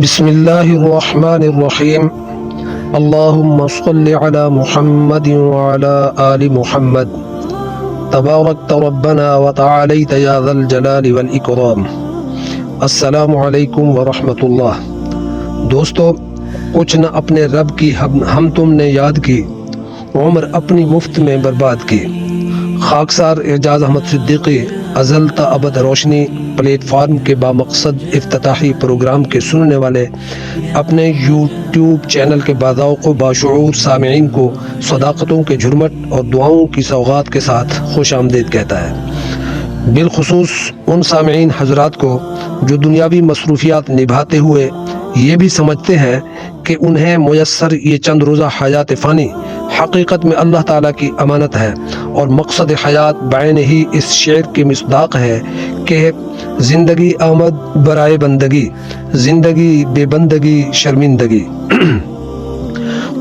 بسم اللہ الرحمن الرحیم اللہم صل علی محمد وعلی آل محمد تبارکت ربنا وتعالیت یا ذا الجلال والاکرام۔ السلام علیکم ورحمۃ اللہ۔ دوستو، کچھ نہ اپنے رب کی ہم تم نے یاد کی، عمر اپنی مفت میں برباد کی۔ خاکسار اعجاز احمد صدیقی ازل تا ابد روشنی پلیٹ فارم کے بامقصد افتتاحی پروگرام کے سننے والے اپنے یوٹیوب چینل کے باذوق و باشعور سامعین کو صداقتوں کے جھرمٹ اور دعاؤں کی سوغات کے ساتھ خوش آمدید کہتا ہے۔ بالخصوص ان سامعین حضرات کو جو دنیاوی مصروفیات نبھاتے ہوئے یہ بھی سمجھتے ہیں کہ انہیں میسر یہ چند روزہ حیات فانی حقیقت میں اللہ تعالیٰ کی امانت ہے، اور مقصد حیات بعین ہی اس شعر کی مصداق ہے کہ زندگی آمد برائے بندگی، زندگی بے بندگی شرمندگی۔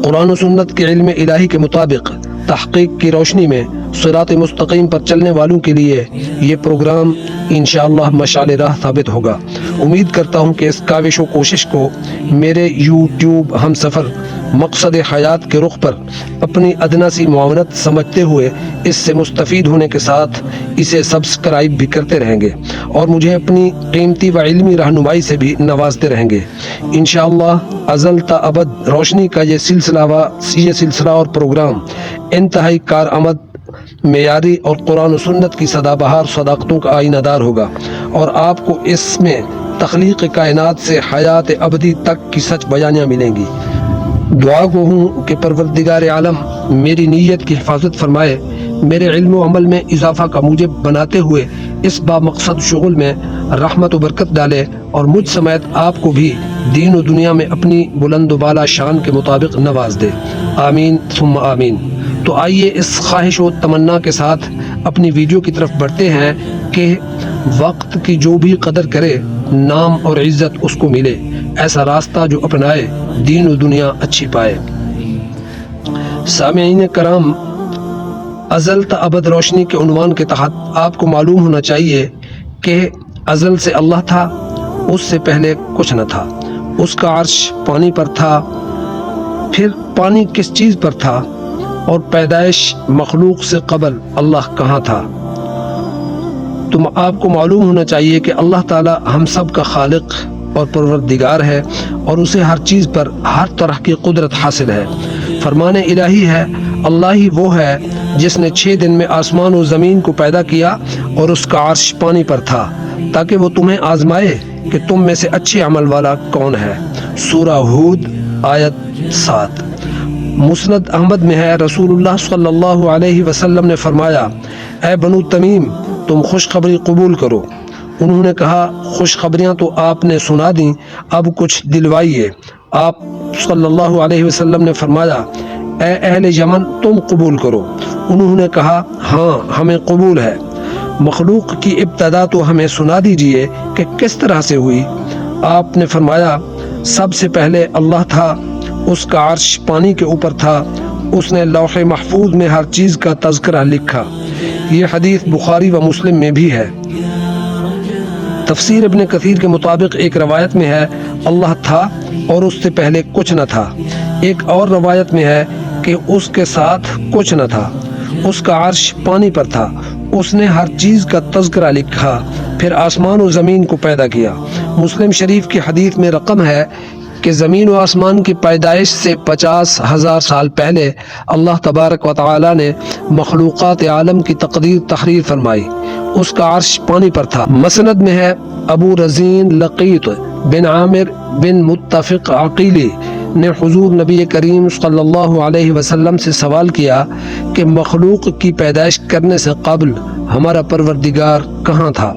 قرآن و سنت کے علم الہی کے مطابق تحقیق کی روشنی میں صراط مستقیم پر چلنے والوں کے لیے یہ پروگرام انشاءاللہ مشعل راہ ثابت ہوگا۔ امید کرتا ہوں کہ اس کاوش و کوشش کو میرے یوٹیوب ہم سفر مقصد حیات کے رخ پر اپنی ادنا سی معاونت سمجھتے ہوئے اس سے مستفید ہونے کے ساتھ اسے سبسکرائب بھی کرتے رہیں گے، اور مجھے اپنی قیمتی و علمی رہنمائی سے بھی نوازتے رہیں گے انشاءاللہ۔ ازل تا ابد روشنی کا یہ سلسلہ اور پروگرام انتہائی کارآمد، معیاری اور قرآن و سنت کی سدا بہار صداقتوں کا آئینہ دار ہوگا، اور آپ کو اس میں تخلیق کائنات سے حیات ابدی تک کی سچ بیانیاں ملیں گی۔ دعا گو ہوں کہ پروردگار عالم میری نیت کی حفاظت فرمائے، میرے علم و عمل میں اضافہ کا موجب بناتے ہوئے اس بامقصد شغل میں رحمت و برکت ڈالے، اور مجھ سمیت آپ کو بھی دین و دنیا میں اپنی بلند و بالا شان کے مطابق نواز دے، آمین ثم آمین۔ تو آئیے اس خواہش و تمنا کے ساتھ اپنی ویڈیو کی طرف بڑھتے ہیں کہ وقت کی جو بھی قدر کرے نام اور عزت اس کو ملے، ایسا راستہ جو اپنائے دین و دنیا اچھی پائے۔ سامعین کرام، ازل تا ابد روشنی کے عنوان کے تحت آپ کو معلوم ہونا چاہیے کہ ازل سے اللہ تھا، اس سے پہلے کچھ نہ تھا۔ اس کا عرش پانی پر تھا، پھر پانی کس چیز پر تھا، اور پیدائش مخلوق سے قبل اللہ کہاں تھا۔ تو آپ کو معلوم ہونا چاہیے کہ اللہ تعالی ہم سب کا خالق اور پروردگار ہے، اور اسے ہر چیز پر ہر طرح کی قدرت حاصل ہے۔ فرمان الہی ہے، اللہ ہی وہ ہے جس نے 6 دن میں آسمان و زمین کو پیدا کیا، اور اس کا عرش پانی پر تھا، تاکہ وہ تمہیں آزمائے کہ تم میں سے اچھے عمل والا کون ہے۔ سورہ ہود آیت 7۔ مسند احمد میں ہے، رسول اللہ صلی اللہ علیہ وسلم نے فرمایا، اے بنو تمیم، تم خوشخبری قبول کرو۔ انہوں نے کہا، خوشخبریاں تو آپ نے سنا دیں، اب کچھ دلوائیے۔ آپ صلی اللہ علیہ وسلم نے فرمایا، اے اہل یمن، تم قبول کرو۔ انہوں نے کہا، ہاں ہمیں قبول ہے۔ مخلوق کی ابتدا تو ہمیں سنا دیجئے کہ کس طرح سے ہوئی۔ آپ نے فرمایا، سب سے پہلے اللہ تھا، اس کا عرش پانی کے اوپر تھا، اس نے لوح محفوظ میں ہر چیز کا تذکرہ لکھا۔ یہ حدیث بخاری و مسلم میں بھی ہے۔ تفسیر ابن کثیر کے مطابق ایک روایت میں ہے، اللہ تھا اور اس سے پہلے کچھ نہ تھا۔ ایک اور روایت میں ہے کہ اس کے ساتھ کچھ نہ تھا، اس کا عرش پانی پر تھا، اس نے ہر چیز کا تذکرہ لکھا، پھر آسمان و زمین کو پیدا کیا۔ مسلم شریف کی حدیث میں رقم ہے کہ زمین و آسمان کی پیدائش سے 50,000 سال پہلے اللہ تبارک و تعالی نے مخلوقات عالم کی تقدیر تحریر فرمائی۔ اس کا عرش پانی پر تھا۔ مسند میں ہے، ابو رزین لقیط بن عامر بن متفق عقیلی نے حضور نبی کریم صلی اللہ علیہ وسلم سے سوال کیا کہ مخلوق کی پیدائش کرنے سے قبل ہمارا پروردگار کہاں تھا؟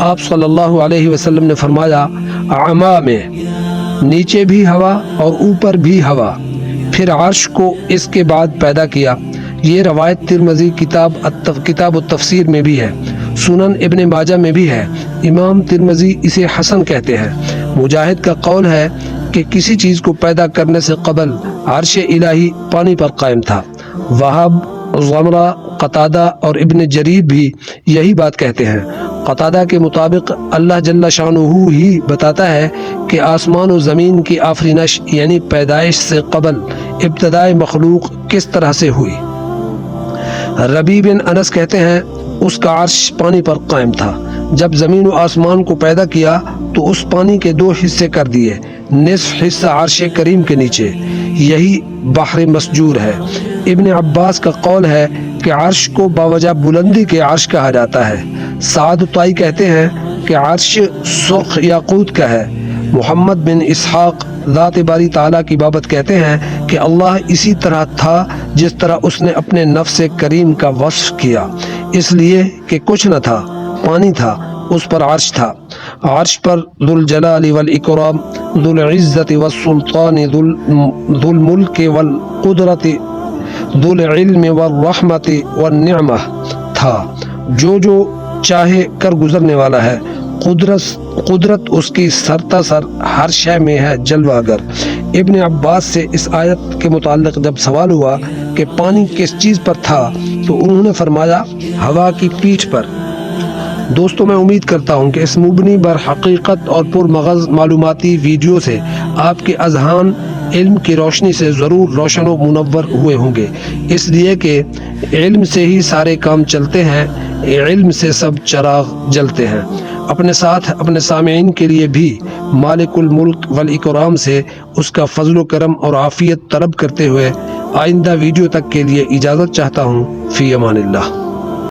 آپ صلی اللہ علیہ وسلم نے فرمایا، عما میں، نیچے بھی ہوا اور اوپر بھی ہوا، پھر عرش کو اس کے بعد پیدا کیا۔ یہ روایت ترمذی کتاب التفسیر میں بھی ہے، سنن ابن ماجہ میں بھی ہے۔ امام ترمذی اسے حسن کہتے ہیں۔ مجاہد کا قول ہے کہ کسی چیز کو پیدا کرنے سے قبل عرش الہی پانی پر قائم تھا۔ وہاب، ضمرہ، قتادہ اور ابن جریر بھی یہی بات کہتے ہیں۔ قتادہ کے مطابق اللہ جل شانہ ہی بتاتا ہے کہ آسمان و زمین کی آفرینش یعنی پیدائش سے قبل ابتدائے مخلوق کس طرح سے ہوئی۔ ربیع بن انس کہتے ہیں اس کا عرش پانی پر قائم تھا۔ جب زمین و آسمان کو پیدا کیا تو اس پانی کے 2 حصے کر دیے، نصف حصہ عرش کریم کے نیچے، یہی بحر مسجور ہے۔ ابن عباس کا قول ہے کہ عرش کو باوجہ بلندی کے عرش کہا جاتا ہے۔ سعد طائی کہتے ہیں کہ عرش سرخ یاقوت کا ہے۔ محمد بن اسحاق ذات باری تعالیٰ کی بابت کہتے ہیں کہ اللہ اسی طرح تھا جس طرح اس نے اپنے نفس کریم کا وصف کیا، اس لیے کہ کچھ نہ تھا، پانی تھا، اس پر عرش تھا۔ عرش پر ذو الجلال والاکرام، ذو العزت والسلطان، ذو الملک والقدرت، ذو العلم والرحمت والنعمہ تھا، جو چاہے کر گزرنے والا ہے۔ قدرت اس کی سرتاسر ہر شے میں ہے جلوہ گر۔ ابن عباس سے اس آیت کے متعلق جب سوال ہوا کہ پانی کس چیز پر تھا تو انہوں نے فرمایا ہوا کی پیٹھ پر۔ دوستو، میں امید کرتا ہوں کہ اس مبنی بر حقیقت اور پرمغز معلوماتی ویڈیو سے آپ کے اذہان علم کی روشنی سے ضرور روشن و منور ہوئے ہوں گے، اس لیے کہ علم سے ہی سارے کام چلتے ہیں، علم سے سب چراغ جلتے ہیں۔ اپنے ساتھ اپنے سامعین کے لیے بھی مالک الملک والاکرام سے اس کا فضل و کرم اور عافیت طلب کرتے ہوئے آئندہ ویڈیو تک کے لیے اجازت چاہتا ہوں۔ فی امان اللہ۔